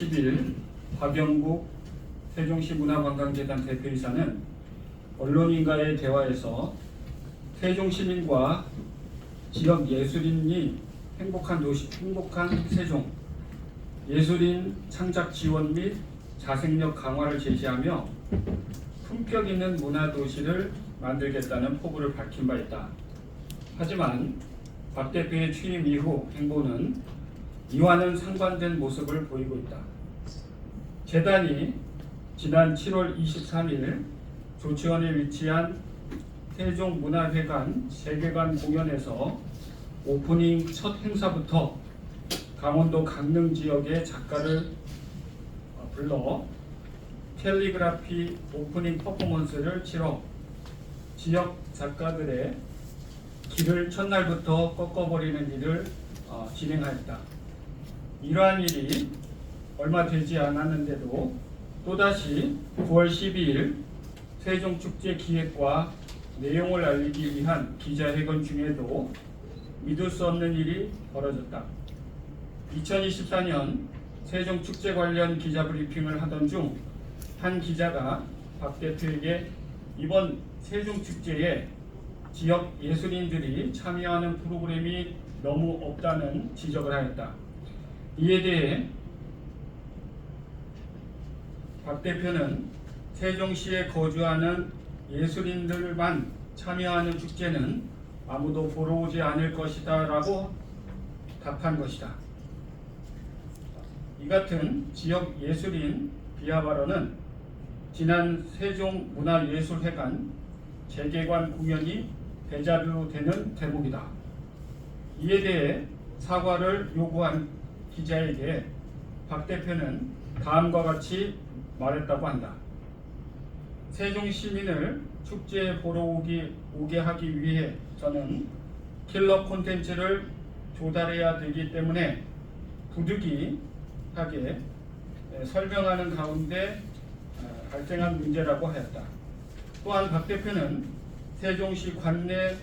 10일 박영국 세종시 문화관광재단 대표이사는 언론인과의 대화에서 세종시민과 지역 예술인이 행복한 세종, 예술인 창작 지원 및 자생력 강화를 제시하며 품격 있는 문화도시를 만들겠다는 포부를 밝힌 바 있다. 하지만 박 대표의 취임 이후 행보는 이와는 상반된 모습을 보이고 있다. 재단이 지난 7월 23일 조치원에 위치한 세종문화회관 재개관 공연에서 오프닝 첫 행사부터 강원도 강릉 지역의 작가를 불러 캘리그라피 오프닝 퍼포먼스를 치러 지역 작가들의 길을 첫날부터 꺾어버리는 일을 진행하였다. 이러한 일이 얼마 되지 않았는데도 또다시 9월 12일 세종축제 기획과 내용을 알리기 위한 기자회견 중에도 믿을 수 없는 일이 벌어졌다. 2024년 세종축제 관련 기자브리핑을 하던 중 한 기자가 박 대표에게 이번 세종축제에 지역 예술인들이 참여하는 프로그램이 너무 없다는 지적을 하였다. 이에 대해 박 대표는 세종시에 거주하는 예술인들만 참여하는 축제는 아무도 보러 오지 않을 것이다 라고 답한 것이다. 이 같은 지역 예술인 비하 발언은 지난 세종문화예술회관 재개관 공연이 데자뷰 되는 대목이다. 이에 대해 사과를 요구한 기자에게 박 대표는 다음과 같이 말했다고 한다. 세종 시민을 축제에 보러 오게 하기 위해 저는 킬러 콘텐츠를 조달해야 되기 때문에 부득이하게 설명하는 가운데 발생한 문제라고 하였다. 또한 박 대표는 세종시 관내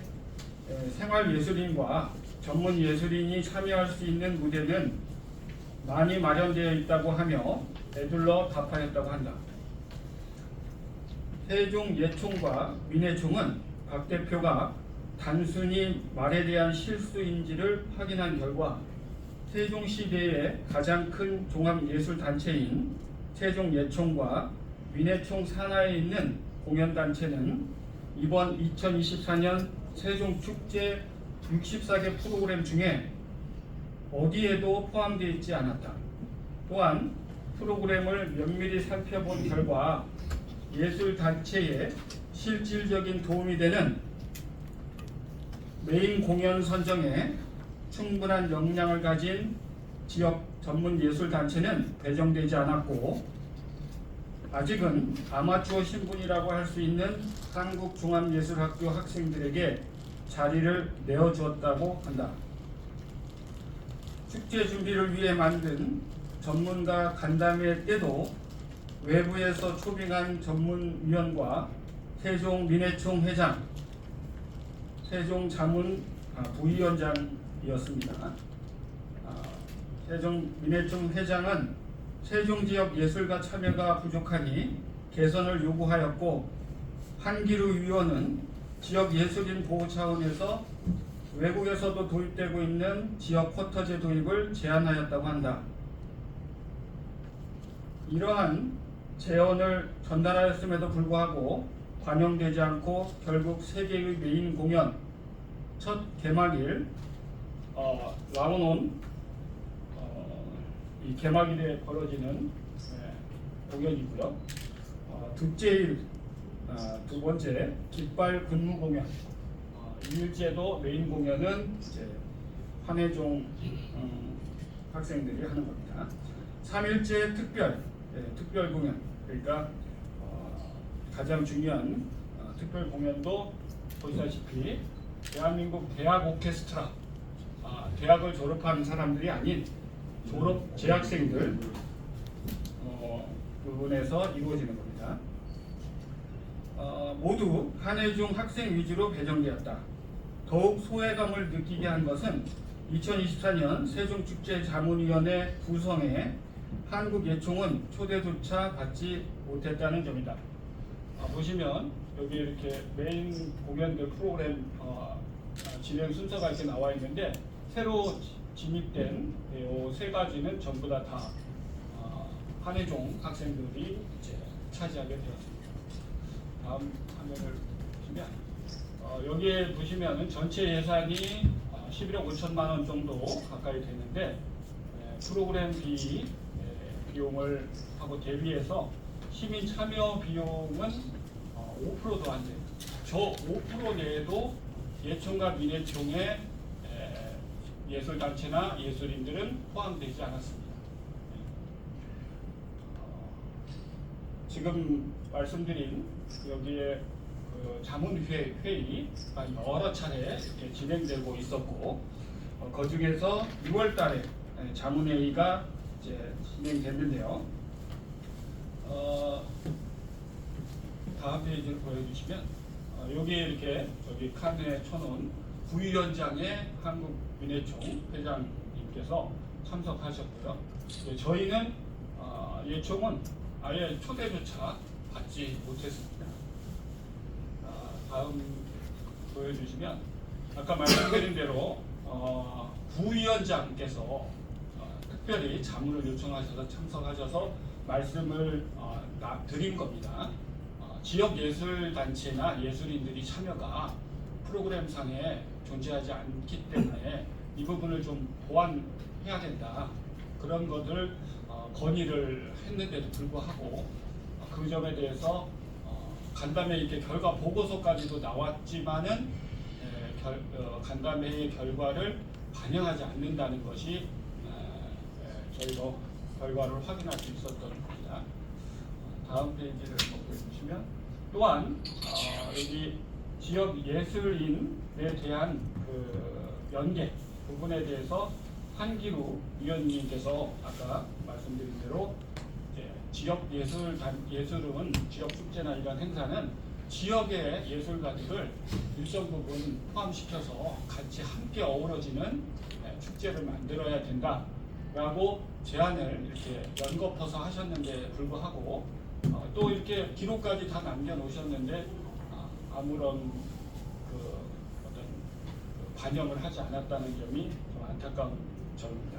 생활예술인과 전문예술인이 참여할 수 있는 무대는 많이 마련되어 있다고 하며 에둘러 답하였다고 한다. 세종예총과 민예총은 박 대표가 단순히 말에 대한 실수인지를 확인한 결과 세종시 내의 가장 큰 종합예술단체인 세종예총과 민예총 산하에 있는 공연단체는 이번 2024년 세종축제 64개 프로그램 중에 어디에도 포함되어 있지 않았다. 또한 프로그램을 면밀히 살펴본 결과 예술단체에 실질적인 도움이 되는 메인 공연 선정에 충분한 역량을 가진 지역 전문예술단체는 배정되지 않았고 아직은 아마추어 신분이라고 할 수 있는 한국종합예술학교 학생들에게 자리를 내어주었다고 한다. 축제 준비를 위해 만든 전문가 간담회 때도 외부에서 초빙한 전문위원과 세종민예총 회장, 세종자문 부위원장이었습니다. 세종민예총 회장은 세종지역 예술가 참여가 부족하니 개선을 요구하였고 한기루 위원은 지역 예술인 보호 차원에서 외국에서도 도입되고 있는 지역 쿼터제 도입을 제안하였다고 한다. 이러한 제언을 전달하였음에도 불구하고 반영되지 않고 결국 세 개의 메인 공연 첫 개막일 라운온 이 개막일에 벌어지는 공연이고요. 둘째일 두 번째 깃발 군무 공연 2일째도 메인 공연은 이제 한혜종 학생들이 하는 겁니다. 3일째 특별 공연, 그러니까 가장 중요한 특별 공연도 보시다시피 대한민국 대학 오케스트라, 대학을 졸업한 사람들이 아닌 졸업 재학생들 부분에서 이루어지는 겁니다. 모두 한혜종 학생 위주로 배정되었다. 더욱 소외감을 느끼게 한 것은 2024년 세종축제 자문위원회 구성에 한국예총은 초대조차 받지 못했다는 점이다. 보시면 여기 이렇게 메인 공연들 프로그램 진행 순서가 이렇게 나와 있는데 새로 진입된 이 세 가지는 전부 다 한예종 학생들이 이제 차지하게 되었습니다. 다음 화면을 보시면 여기에 보시면은 전체 예산이 11억 5천만 원 정도 가까이 되는데 프로그램 비용을 하고 대비해서 시민 참여 비용은 5%도 안 돼요. 저 5% 내에도 예총과 민예총의 예술단체나 예술인들은 포함되지 않았습니다. 지금 말씀드린 여기에 자문회의가 여러 차례 이렇게 진행되고 있었고 그 중에서 6월달에 자문회의가 이제 진행됐는데요. 다음 페이지를 보여주시면 여기에 이렇게 여기 칸에 쳐놓은 부위원장의 한국민예총 회장님께서 참석하셨고요. 저희는 예총은 아예 초대조차 받지 못했습니다. 다음 보여주시면 아까 말씀드린 대로 부위원장께서 특별히 자문을 요청하셔서 참석하셔서 말씀을 드린 겁니다. 지역 예술단체나 예술인들이 참여가 프로그램상에 존재하지 않기 때문에 이 부분을 좀 보완해야 된다. 그런 것을 건의를 했는데도 불구하고 그 점에 대해서 간담회 이렇게 결과 보고서까지도 나왔지만은 간담회의 결과를 반영하지 않는다는 것이 저희가 결과를 확인할 수 있었던 겁니다. 다음 페이지를 보여주시면 또한 여기 지역 예술인에 대한 그 연계 부분에 대해서 한기루 위원님께서 아까 말씀드린 대로 지역 예술은 지역 축제나 이런 행사는 지역의 예술가들을 일정 부분 포함시켜서 같이 함께 어우러지는 축제를 만들어야 된다라고 제안을 이렇게 연거퍼서 하셨는데 불구하고 또 이렇게 기록까지 다 남겨놓으셨는데 아무런 어떤 반영을 하지 않았다는 점이 좀 안타까운 점입니다.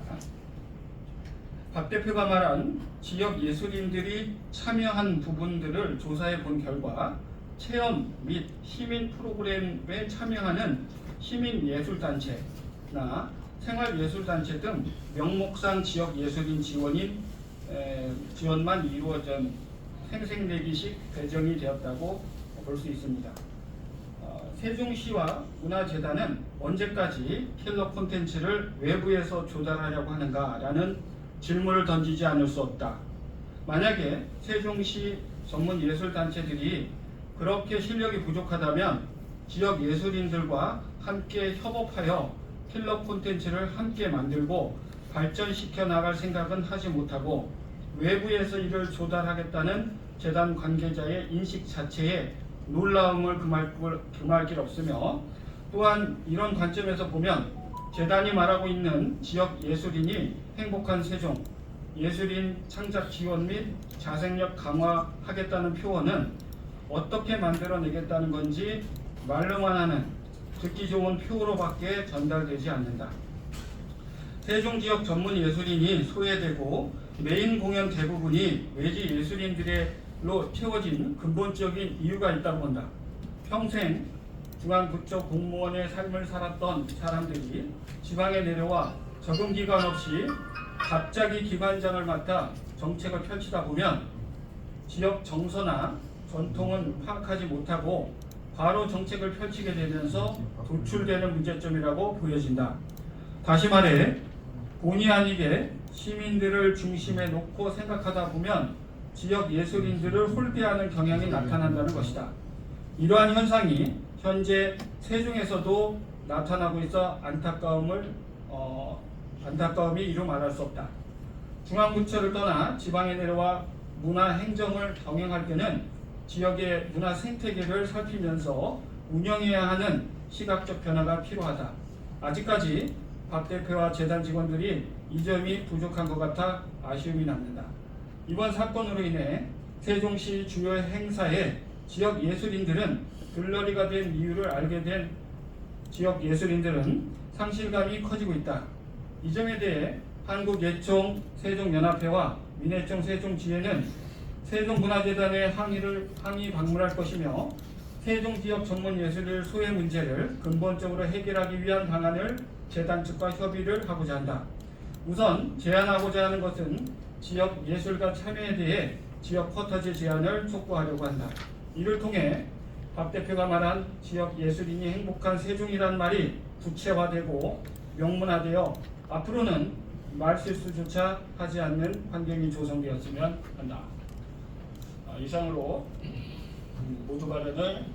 박 대표가 말한 지역 예술인들이 참여한 부분들을 조사해 본 결과 체험 및 시민 프로그램에 참여하는 시민예술단체나 생활예술단체 등 명목상 지역 예술인 지원만 이루어진 생색내기식 배정이 되었다고 볼 수 있습니다. 세종시와 문화재단은 언제까지 킬러 콘텐츠를 외부에서 조달하려고 하는가라는 질문을 던지지 않을 수 없다. 만약에 세종시 전문 예술단체들이 그렇게 실력이 부족하다면 지역 예술인들과 함께 협업하여 킬러 콘텐츠를 함께 만들고 발전시켜 나갈 생각은 하지 못하고 외부에서 이를 조달하겠다는 재단 관계자의 인식 자체에 놀라움을 금할 길 없으며 또한 이런 관점에서 보면 재단이 말하고 있는 지역 예술인이 행복한 세종, 예술인 창작 지원 및 자생력 강화하겠다는 표현은 어떻게 만들어내겠다는 건지 말로만 하는 듣기 좋은 표로밖에 전달되지 않는다. 세종 지역 전문 예술인이 소외되고 메인 공연 대부분이 외지 예술인들로 채워진 근본적인 이유가 있다고 본다. 평생 중앙부처 공무원의 삶을 살았던 사람들이 지방에 내려와 적응 기간 없이 갑자기 기관장을 맡아 정책을 펼치다 보면 지역 정서나 전통은 파악하지 못하고 바로 정책을 펼치게 되면서 도출되는 문제점이라고 보여진다. 다시 말해 본의 아니게 시민들을 중심에 놓고 생각하다 보면 지역 예술인들을 홀대하는 경향이 나타난다는 것이다. 이러한 현상이 현재 세종에서도 나타나고 있어 안타까움이 이루 말할 수 없다. 중앙부처를 떠나 지방에 내려와 문화 행정을 병행할 때는 지역의 문화 생태계를 살피면서 운영해야 하는 시각적 변화가 필요하다. 아직까지 박 대표와 재단 직원들이 이 점이 부족한 것 같아 아쉬움이 남는다. 이번 사건으로 인해 세종시 주요 행사에 지역 예술인들은 들러리가 된 이유를 알게 된 지역 예술인들은 상실감이 커지고 있다. 이 점에 대해 한국예총 세종연합회와 민예총 세종지회는 세종문화재단에 항의 방문할 것이며 세종지역 전문예술 소외 문제를 근본적으로 해결하기 위한 방안을 재단 측과 협의를 하고자 한다. 우선 제안하고자 하는 것은 지역 예술가 참여에 대해 지역 쿼터제 제안을 촉구하려고 한다. 이를 통해 박 대표가 말한 지역 예술인이 행복한 세종이란 말이 구체화되고 명문화되어 앞으로는 말실수조차 하지 않는 환경이 조성되었으면 한다. 이상으로 모두 발언을